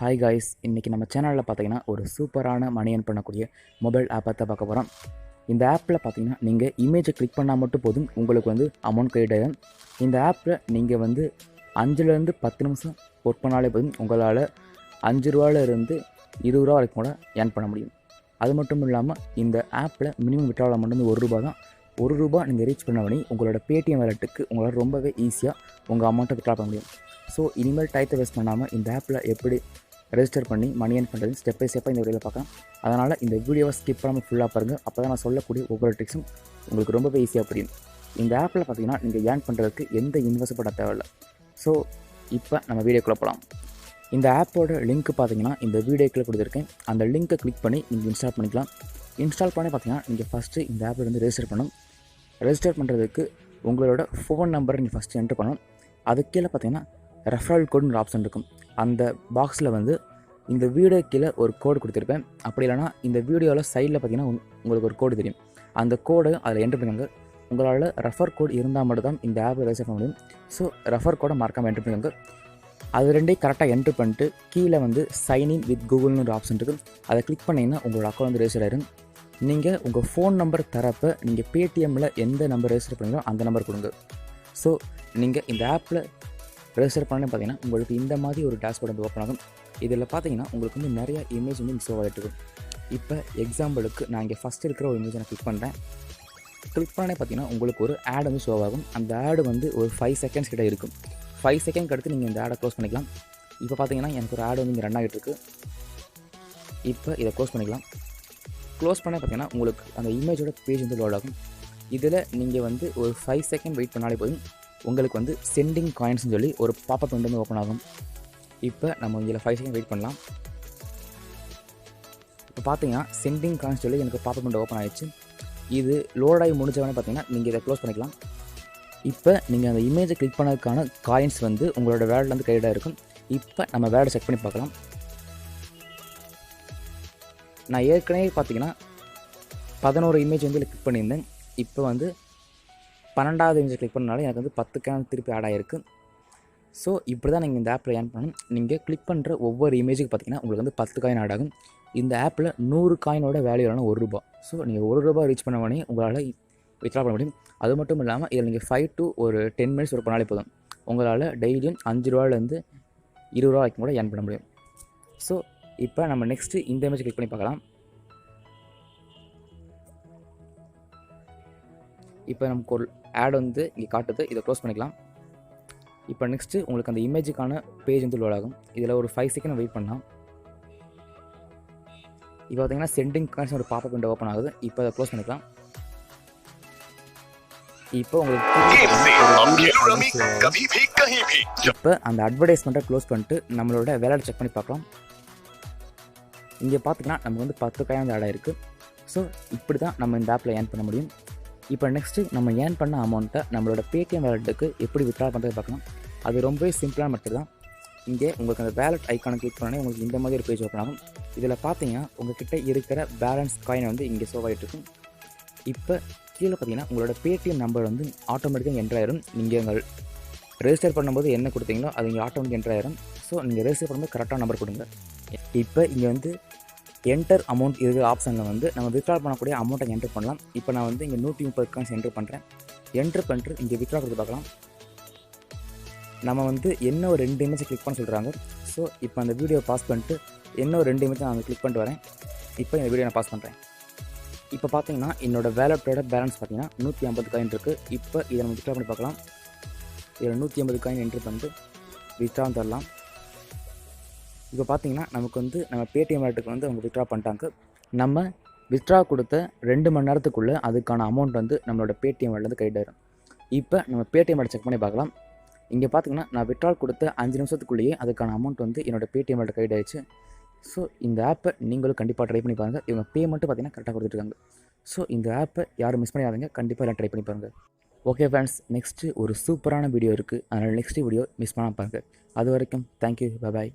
Hi guys, இன்றைக்கி நம்ம சேனலில் பார்த்தீங்கன்னா ஒரு சூப்பரான மணி ஏர்ன் பண்ணக்கூடிய மொபைல் ஆப்பை தான் பார்க்க போகிறோம். இந்த ஆப்பில் பார்த்தீங்கன்னா நீங்கள் இமேஜை கிளிக் பண்ணால் மட்டும் போதும், உங்களுக்கு வந்து அமௌண்ட் கிரெடிட் ஆகும். இந்த ஆப்பில் நீங்கள் வந்து 5லேருந்து 10 நிமிஷம் ஒர்க் பண்ணாலே போதும், உங்களால் 5 ரூபாயிலிருந்து 20 ரூபா வரைக்கும் கூட ஏர்ன் பண்ண முடியும். அது மட்டும் இல்லாமல் இந்த ஆப்பில் மினிமம் விட்ராவல் அமௌண்ட் வந்து 1 ரூபா தான். 1 ரூபா நீங்கள் ரீச் பண்ண உடனே உங்களோட பேடிஎம் வாலெட்டுக்கு உங்களால் ரொம்பவே ஈஸியாக உங்கள் அமௌண்ட்டை விட்ரா பண்ண முடியும். ஸோ இனிமேல் டயத்தை வேஸ்ட் பண்ணாமல் இந்த ஆப்பில் எப்படி ரெஜிஸ்டர் பண்ணி மணி ஏர்ன் பண்ணுறது ஸ்டெப் பை ஸ்டெப்பாக இந்த வீடியோவில் பார்க்கலாம். அதனால் இந்த வீடியோவை ஸ்கிப் பண்ணாமல் ஃபுல்லாக பாருங்கள். அப்போ தான் நான் சொல்லக்கூடிய ஒவ்வொரு ட்ரிக்ஸும் உங்களுக்கு ரொம்பவே ஈஸியாக புரியும். இந்த ஆப்பில் பார்த்தீங்கன்னா நீங்கள் ஏர்ன் பண்ணுறதுக்கு எந்த இன்வெஸ்ட் பண்ண தேவையில்லை. ஸோ இப்போ நம்ம வீடியோக்குள்ளே போகலாம். இந்த ஆப்போட லிங்க் பார்த்தீங்கன்னா இந்த வீடியோக்குள்ளே கொடுத்துருக்கேன். அந்த லிங்க்கை கிளிக் பண்ணி நீங்கள் இன்ஸ்டால் பண்ணிக்கலாம். இன்ஸ்டால் பண்ணி பார்த்தீங்கன்னா நீங்கள் ஃபஸ்ட்டு இந்த ஆப்பில் வந்து ரெஜிஸ்டர் பண்ணணும். ரெஜிஸ்டர் பண்ணுறதுக்கு உங்களோட ஃபோன் நம்பரை நீங்கள் ஃபஸ்ட்டு என்ட்ரு பண்ணணும். அதுக்கு கீழே பார்த்தீங்கன்னா ரெஃபரல் கோடுன்னு ஒரு ஆப்ஷன் இருக்கும். அந்த பாக்ஸில் வந்து இந்த வீடியோ கீழே ஒரு கோடு கொடுத்துருப்பேன். அப்படி இல்லைனா இந்த வீடியோவில் சைடில் பார்த்தீங்கன்னா உங்களுக்கு ஒரு கோடு தெரியும். அந்த கோடு அதில் என்ட்ரு பண்ணிக்கோங்க. உங்களால் ரெஃபர் கோட் இருந்தால் மட்டும்தான் இந்த ஆப்பை ரெஜிஸ்டர் பண்ண முடியும். ஸோ ரெஃபர் கோடை மறக்காமல் என்ட்ரு பண்ணிக்கோங்க. அது ரெண்டையும் கரெக்டாக என்ட்ரு பண்ணிட்டு கீழே வந்து சைன்இன் வித் கூகுள்னு ஒரு ஆப்ஷன் இருக்குது. அதை கிளிக் பண்ணிங்கன்னா உங்களோட அக்கௌண்ட் வந்து ரெஜிஸ்டர் ஆயிரும். நீங்கள் உங்கள் ஃபோன் நம்பர் தரப்போ நீங்கள் பேடிஎம்மில் எந்த நம்பர் ரெஜிஸ்டர் பண்ணுறீங்களோ அந்த நம்பர் கொடுங்க. ஸோ நீங்கள் இந்த ஆப்பில் ரெஜிஸ்டர் பண்ணி பார்த்தீங்கன்னா உங்களுக்கு இந்த மாதிரி ஒரு டேஷ்போர்ட் வந்து ஓப்பன் ஆகும். இதில் பார்த்தீங்கன்னா உங்களுக்கு வந்து நிறைய இமேஜ் வந்து மிஸ் ஆகிட்டு இருக்கும். இப்போ எக்ஸாம்பிளுக்கு நான் இங்கே ஃபஸ்ட் இருக்கிற ஒரு இமேஜை நான் கிளிக் பண்ணுறேன். கிளிக் பண்ணே பார்த்தீங்கன்னா உங்களுக்கு ஒரு ஆட் வந்து ஷோ ஆகும். அந்த ஆடு வந்து ஒரு 5 செகண்ட்ஸ் கிட்ட இருக்கும். 5 செகண்ட் அடுத்து நீங்கள் இந்த ஆடை க்ளோஸ் பண்ணிக்கலாம். இப்போ பார்த்தீங்கன்னா எனக்கு ஒரு ஆடு வந்து இங்கே ரன் ஆகிட்டு இருக்குது. இப்போ இதை க்ளோஸ் பண்ணிக்கலாம். க்ளோஸ் பண்ண பார்த்தீங்கன்னா உங்களுக்கு அந்த இமேஜோட பேஜ் வந்து லோட் ஆகும். இதில் நீங்கள் வந்து ஒரு 5 செகண்ட் வெயிட் பண்ணாலே போதும், உங்களுக்கு வந்து சென்டிங் காயின்ஸ்னு சொல்லி ஒரு பாப்பப் வந்து ஓப்பன் ஆகும். இப்போ நம்ம இதில் 5 செகண்ட் வெயிட் பண்ணலாம். இப்போ பார்த்தீங்கன்னா சென்டிங் காயின்ஸ் சொல்லி எனக்கு பாப்பப் வந்து ஓப்பன் ஆகிடுச்சு. இது லோட் ஆகி முடிஞ்சவொடனே பார்த்தீங்கன்னா நீங்கள் இதை க்ளோஸ் பண்ணிக்கலாம். இப்போ நீங்கள் அந்த இமேஜை கிளிக் பண்ணதுக்கான காயின்ஸ் வந்து உங்களோட வேலெட்டில் வந்து கிரெடிட்டாக இருக்கும். இப்போ நம்ம வேலெட்டை செக் பண்ணி பார்க்கலாம். நான் ஏற்கனவே பார்த்தீங்கன்னா 11 இமேஜ் வந்து கிளிக் பண்ணியிருந்தேன். இப்போ வந்து 12வது இமேஜ் கிளிக் பண்ணனால எனக்கு வந்து 10 காயின் திருப்பி ஆட் ஆகிருக்கு. ஸோ இப்படி தான் நீங்கள் இந்த ஆப்பில் ஏர்ன் பண்ணணும். நீங்கள் கிளிக் பண்ணுற ஒவ்வொரு இமேஜுக்கு பார்த்தீங்கன்னா உங்களுக்கு வந்து 10 காயின் ஆட் ஆகும். இந்த ஆப்பில் 100 காயினோட வேல்யூ இல்லைனா 1 ரூபா. ஸோ நீங்கள் 1 ரூபா ரீச் பண்ண உடனே உங்களால் வித்ட்ரா பண்ண முடியும். அது மட்டும் இல்லாமல் இதில் நீங்கள் 5 to ஒரு 10 மினிட்ஸ் ஒர்க் பண்ணாலே போதும், உங்களால் டெய்லியும் 5 ரூபாயிலேருந்து 20 ரூபா வரைக்கும் கூட ஏர்ன் பண்ண முடியும். ஸோ இப்போ நம்ம நெக்ஸ்ட்டு இந்த இமேஜ் கிளிக் பண்ணி பார்க்கலாம். இப்போ நமக்கு ஒரு ஆட் வந்து இங்கே காட்டுது. இதை க்ளோஸ் பண்ணிக்கலாம். இப்போ நெக்ஸ்ட்டு உங்களுக்கு அந்த இமேஜுக்கான பேஜ் வந்து லோட் ஆகும். இதில் ஒரு 5 செகண்ட் வெயிட் பண்ணலாம். இப்போ பார்த்தீங்கன்னா சென்டிங் காயின்ஸ் ஒரு பாப்பப் விண்டோ ஓப்பன் ஆகுது. இப்போ அதை க்ளோஸ் பண்ணிக்கலாம். இப்போ உங்களுக்கு இப்போ அந்த அட்வர்டைஸ்மெண்ட்டை க்ளோஸ் பண்ணிட்டு நம்மளோட வேலெட்டை செக் பண்ணி பார்க்கலாம். இங்கே பார்த்தீங்கன்னா நமக்கு வந்து 10 காயின் வந்து ஆட் ஆகிருக்கு. ஸோ இப்படி தான் நம்ம இந்த ஆப்பில் ஏர்ன் பண்ண முடியும். இப்போ நெக்ஸ்ட்டு நம்ம ஏர்ன் பண்ண அமௌண்ட்டை நம்மளோட பேடிஎம் வேலெட்டுக்கு எப்படி வித்ட்ரா பண்ணுறது பார்க்கலாம். அது ரொம்பவே சிம்பிளான மெத்தட் தான். இங்கே உங்களுக்கு அந்த வேலெட் ஐக்கானை கிளிக் பண்ணோன்னே உங்களுக்கு இந்த மாதிரி ஒரு பேஜ் ஓப்பன் ஆகும். இதில் பார்த்தீங்கன்னா உங்கள்கிட்ட இருக்கிற பேலன்ஸ் காயின் வந்து இங்கே ஷோ ஆகிட்டு இருக்கும். இப்போ கீழே பார்த்தீங்கன்னா உங்களோட பேடிஎம் நம்பர் வந்து ஆட்டோமேட்டிக்காக என்ட்ரு ஆயிரும். நீங்கள் உங்கள் ரெஜிஸ்டர் பண்ணும்போது என்ன கொடுத்தீங்களோ அது இங்கே ஆட்டோமேட்டிக் என்ட்ரு ஆயிரும். ஸோ நீங்கள் ரெஜிஸ்டர் பண்ணும்போது கரெக்டான நம்பர் கொடுங்க. இப்போ இங்கே வந்து என்டர் அமௌண்ட் இருக்கிற ஆப்ஷனில் வந்து நம்ம வித்ட்ரா பண்ணக்கூடிய அமௌண்ட்டை என்ட்ரு பண்ணலாம். இப்போ நான் வந்து இங்கே 130 காயின்ஸ் என்ட்ரு பண்ணுறேன். என்ட்ரு பண்ணிட்டு இங்கே வித்ட்ரா கொடுத்து பார்க்கலாம். நம்ம வந்து என்ன ஒரு 2 இமேஜை கிளிக் பண்ண சொல்கிறாங்க. ஸோ இப்போ அந்த வீடியோ பாஸ் பண்ணிட்டு என்ன ஒரு 2 இமேஜை நான் கிளிக் பண்ணிட்டு வரேன். இப்போ இந்த வீடியோ நான் பாஸ் பண்ணுறேன். இப்போ பார்த்தீங்கன்னா என்னோடய வேலெட்டோட பேலன்ஸ் பார்த்தீங்கன்னா 150 காயின் இருக்குது. இப்போ இதை நம்ம வித்ட்ரா பண்ணி பார்க்கலாம். இதில் 150 காயின் என்ட்ரு பண்ணிட்டு வித்ட்ரா தரலாம். இப்போ பார்த்தீங்கன்னா நமக்கு வந்து நம்ம பேடிஎம் வேலெட்டுக்கு வந்து அவங்க வித்ட்ரா பண்ணிட்டாங்க. நம்ம வித்ட்ரா கொடுத்த 2 மணி நேரத்துக்குள்ளே அதுக்கான அமௌண்ட் வந்து நம்மளோட பேடிஎம் வேலெட்லேருந்து கிரெடிட் ஆயிடும். இப்போ நம்ம பேடிஎம் வேலெட் செக் பண்ணி பார்க்கலாம். இங்கே பார்த்தீங்கன்னா நான் வித்ட்ரா கொடுத்த 5 நிமிஷத்துக்குள்ளேயே அதுக்கான அமௌண்ட் வந்து என்னோடய பேடிஎம் வேலெட் கிரெடிட் ஆயிடுச்சு. ஸோ இந்த ஆப்பை நீங்களும் கண்டிப்பாக ட்ரை பண்ணி பாருங்கள். இவங்க பேமெண்ட்டு பார்த்தீங்கன்னா கரெக்டாக கொடுத்துருக்காங்க. ஸோ இந்த ஆப்பை யாரும் மிஸ் பண்ணிடாதீங்க, கண்டிப்பாக எல்லாம் ட்ரை பண்ணி பாருங்கள். ஓகே ஃப்ரெண்ட்ஸ், நெக்ஸ்ட்டு ஒரு சூப்பரான வீடியோ இருக்குது. அதனால் நெக்ஸ்ட் வீடியோ மிஸ் பண்ணாமல் பாருங்கள். அது வரைக்கும் தேங்க்யூ, பாய்.